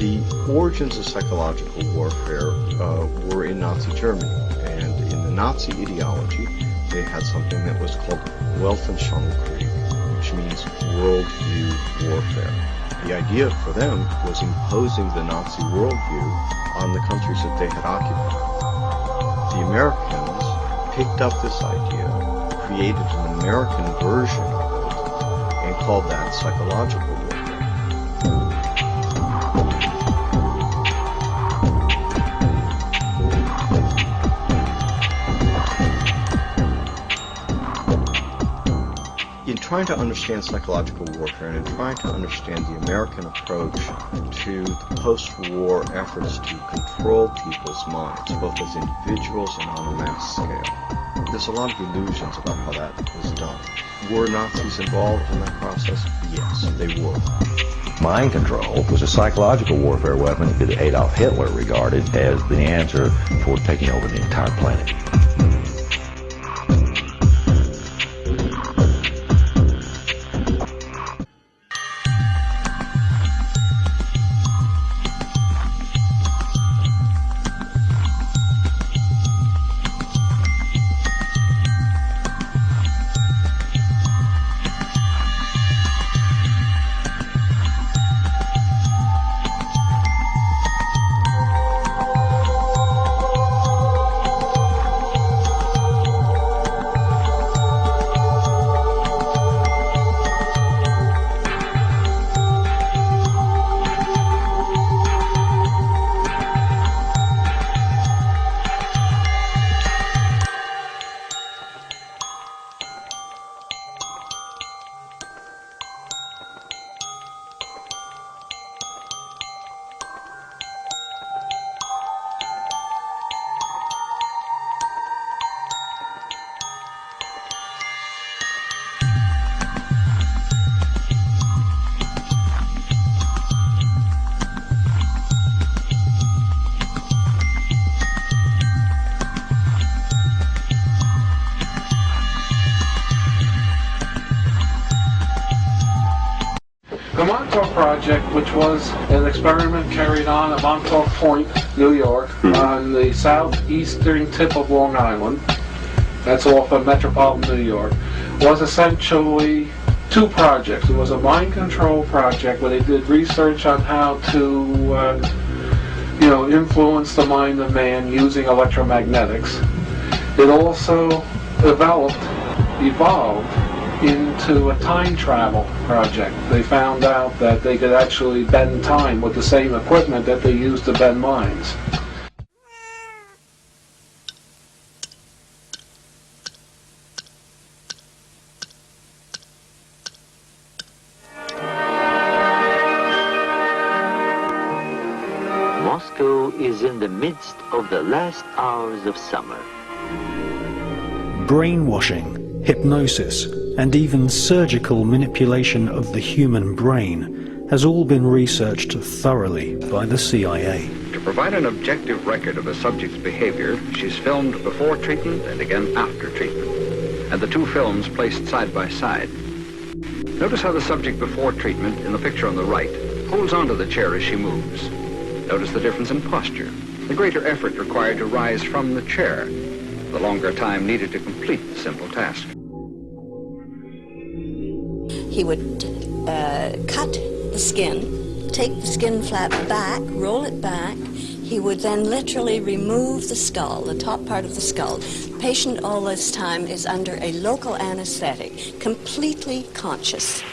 The origins of psychological warfare were in Nazi Germany, and in the Nazi ideology, they had something that was called Weltanschauungskrieg, which means worldview warfare. The idea for them was imposing the Nazi worldview on the countries that they had occupied. The Americans picked up this idea, created an American version of it, and called that psychological warfare. In trying to understand psychological warfare and in trying to understand the American approach to the post-war efforts to control people's minds, both as individuals and on a mass scale, there's a lot of illusions about how that was done. Were Nazis involved in that process? Yes, they were. Mind control was a psychological warfare weapon that Adolf Hitler regarded as the answer for taking over the entire planet. The Montauk Project, which was an experiment carried on at Montauk Point, New York, on the southeastern tip of Long Island, that's off of metropolitan New York, was essentially two projects. It was a mind control project where they did research on how to influence the mind of man using electromagnetics. It also evolved into a time travel project. They found out that they could actually bend time with the same equipment that they used to bend minds. Moscow is in the midst of the last hours of summer. Brainwashing, hypnosis, and even surgical manipulation of the human brain has all been researched thoroughly by the CIA. To provide an objective record of a subject's behavior, she's filmed before treatment and again after treatment, and the two films placed side by side. Notice how the subject before treatment, in the picture on the right, holds onto the chair as she moves. Notice the difference in posture, the greater effort required to rise from the chair, the longer time needed to complete the simple task. He would cut the skin, take the skin flap back, roll it back. He would then literally remove the skull, the top part of the skull. The patient all this time is under a local anesthetic, completely conscious.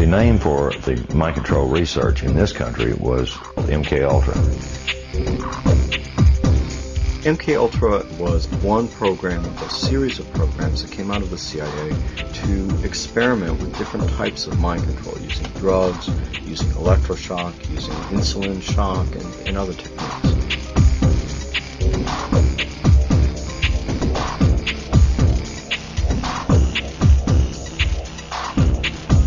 name for the mind control research in this country was MK-Ultra. MK-Ultra was one program of a series of programs that came out of the CIA to experiment with different types of mind control, using drugs, using electroshock, using insulin shock, and other techniques.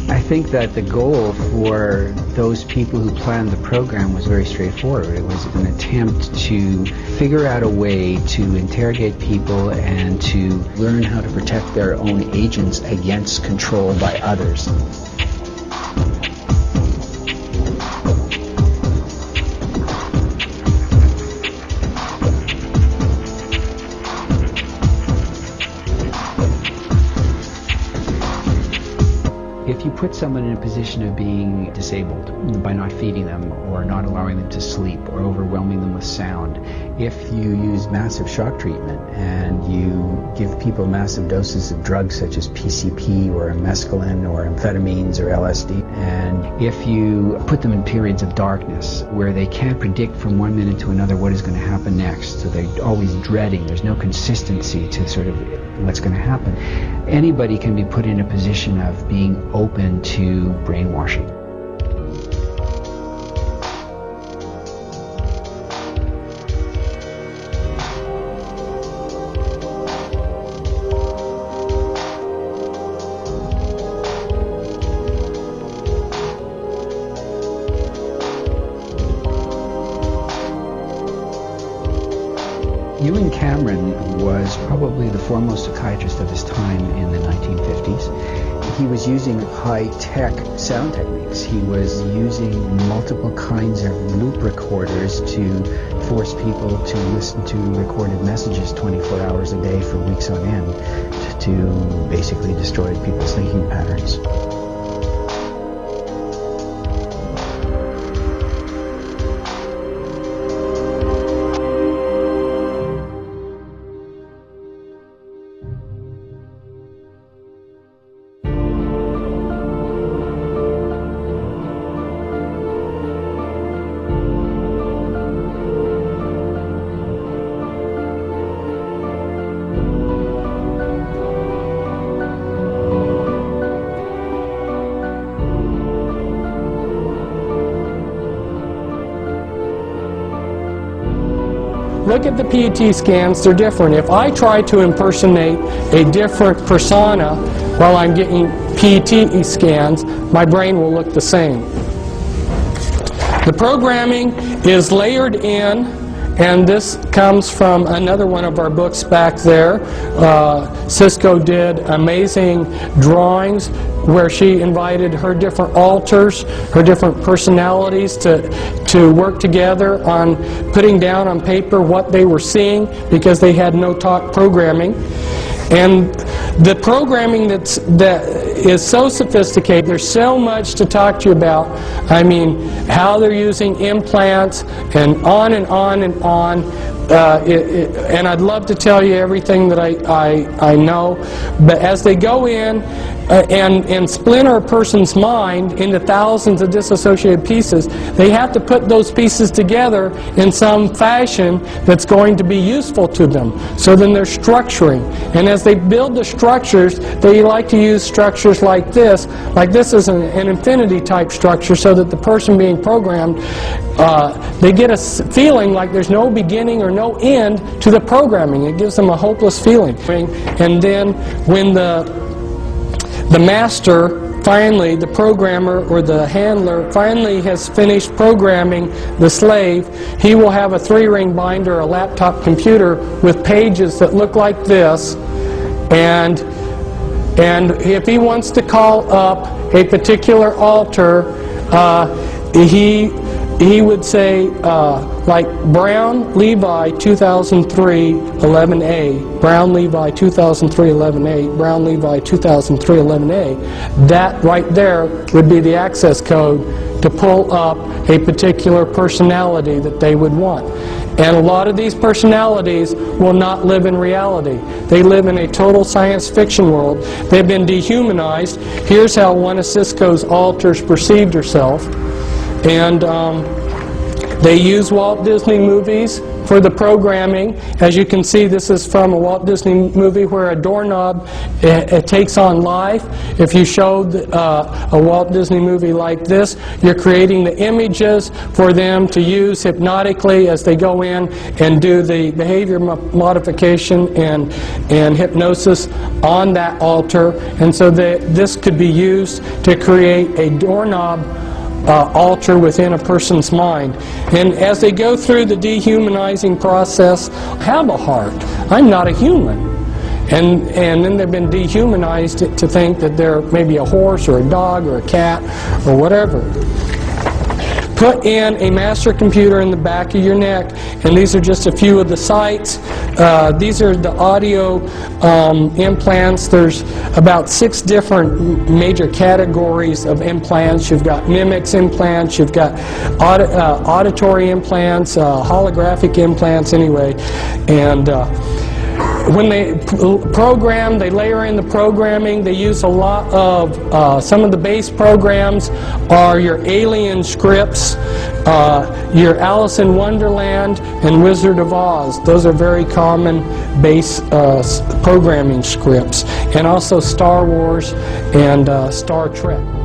I think that the goal for those people who planned the program was very straightforward. It was an attempt to figure out a way to interrogate people and to learn how to protect their own agents against control by others. If you put someone in a position of being disabled by not feeding them or not allowing them to sleep or overwhelming them with sound, if you use massive shock treatment and you give people massive doses of drugs such as PCP or mescaline or amphetamines or LSD, and if you put them in periods of darkness where they can't predict from one minute to another what is going to happen next, so they're always dreading, there's no consistency to sort of what's going to happen, anybody can be put in a position of being open to brainwashing. Ewan Cameron was probably the foremost psychiatrist of his time in the 1950s. He was using high-tech sound techniques. He was using multiple kinds of loop recorders to force people to listen to recorded messages 24 hours a day for weeks on end to basically destroy people's thinking patterns. Look at the PET scans, they're different. If I try to impersonate a different persona while I'm getting PET scans, my brain will look the same. The programming is layered in, and this comes from another one of our books back there. Cisco did amazing drawings where she invited her different alters, her different personalities to work together on putting down on paper what they were seeing, because they had no talk programming. And the programming that is so sophisticated, there's so much to talk to you about. I mean, how they're using implants and on and on and on. And I'd love to tell you everything that I know, but as they go in and splinter a person's mind into thousands of disassociated pieces, they have to put those pieces together in some fashion that's going to be useful to them. So then they're structuring. And as they build the structures, they like to use structures like this. Like this is an infinity type structure, so that the person being programmed, they get a feeling like there's no beginning or no end to the programming. It gives them a hopeless feeling. And then when the master finally, the programmer or the handler finally has finished programming the slave, he will have a 3-ring binder, a laptop computer with pages that look like this, and if he wants to call up a particular alter, he would say, like Brown Levi 2003 11A, Brown Levi 2003 11A, Brown Levi 2003 11A. That right there would be the access code to pull up a particular personality that they would want. And a lot of these personalities will not live in reality. They live in a total science fiction world. They've been dehumanized. Here's how one of Cisco's alters perceived herself. And they use Walt Disney movies for the programming. As you can see, this is from a Walt Disney movie where a doorknob it takes on life. If you showed a Walt Disney movie like this, you're creating the images for them to use hypnotically as they go in and do the behavior modification and hypnosis on that altar. And so this could be used to create a doorknob alter within a person's mind. And as they go through the dehumanizing process, I have a heart. I'm not a human. And then they've been dehumanized to think that they're maybe a horse or a dog or a cat or whatever. Put in a master computer in the back of your neck, and these are just a few of the sites. These are the audio implants. There's about 6 different major categories of implants. You've got mimics implants, you've got auditory implants, holographic implants anyway. And when they program, they layer in the programming. They use a lot of, some of the base programs are your Alien scripts, your Alice in Wonderland, and Wizard of Oz. Those are very common base programming scripts. And also Star Wars and Star Trek.